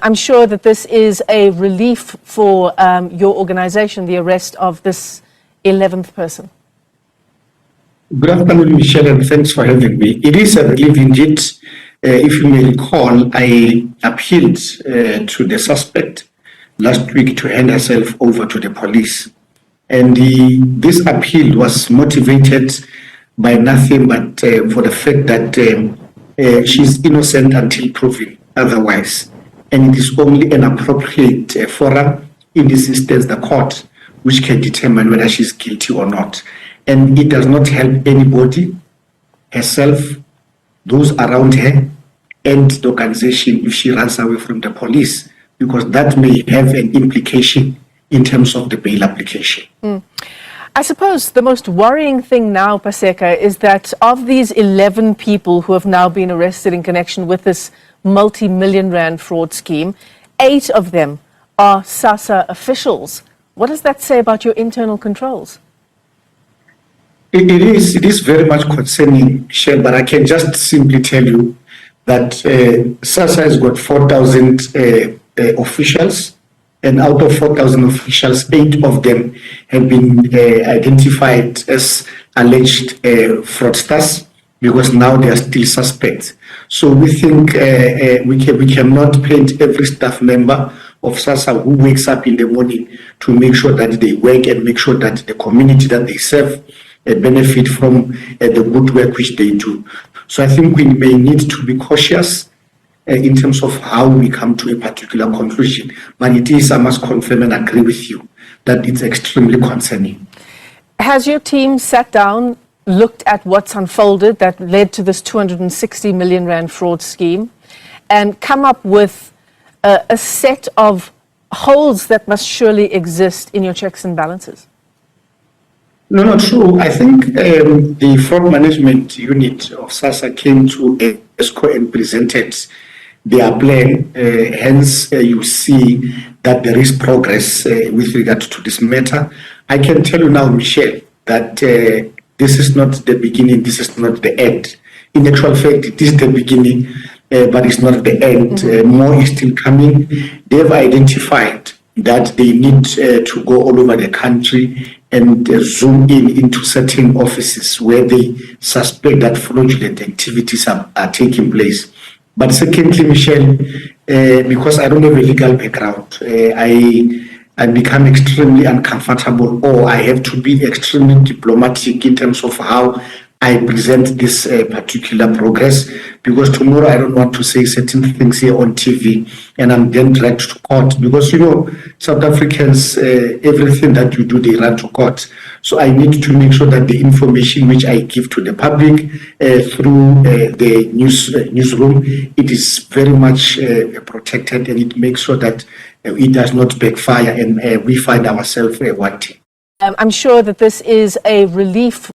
I'm sure that this is a relief for your organization, the arrest of this 11th person. Good afternoon, Michelle, and thanks for having me. It is a relief indeed. If you may recall, I appealed to the suspect last week to hand herself over to the police. And this appeal was motivated by nothing but for the fact that she's innocent until proven otherwise. And it is only an appropriate forum, in this instance the court, which can determine whether she's guilty or not. And it does not help anybody, herself, those around her, and the organization if she runs away from the police, because that may have an implication in terms of the bail application. I suppose the most worrying thing now, Paseka, is that of these 11 people who have now been arrested in connection with this multi-million rand fraud scheme, 8 of them are SASSA officials. What does that say about your internal controls? It is very much concerning, Michelle, but I can just simply tell you that SASSA has got 4,000 officials, and out of 4,000 officials, 8 of them have been identified as alleged fraudsters, because now they are still suspects. So we think we cannot paint every staff member of SASSA who wakes up in the morning to make sure that they work and make sure that the community that they serve benefit from the good work which they do. So I think we may need to be cautious in terms of how we come to a particular conclusion. But it is, I must confirm and agree with you, that it's extremely concerning. Has your team sat down, looked at what's unfolded that led to this 260 million rand fraud scheme, and come up with a set of holes that must surely exist in your checks and balances? No, not true. I think the fraud management unit of SASSA came to ESCO and presented their plan. Hence, you see that there is progress with regard to this matter. I can tell you now, Michelle, that this is not the beginning, this is not the end. In actual fact, it is the beginning, but it's not the end. More is still coming. They have identified that they need to go all over the country and zoom into certain offices where they suspect that fraudulent activities are taking place. But secondly, Michelle, because I don't have a legal background, I become extremely uncomfortable, or I have to be extremely diplomatic in terms of how I present this particular progress, because tomorrow I don't want to say certain things here on TV and I'm then dragged to court, because, you know, South Africans, everything that you do, they run to court. So I need to make sure that the information which I give to the public through the newsroom, it is very much protected, and it makes sure that it does not backfire and we find ourselves wanting. I'm sure that this is a relief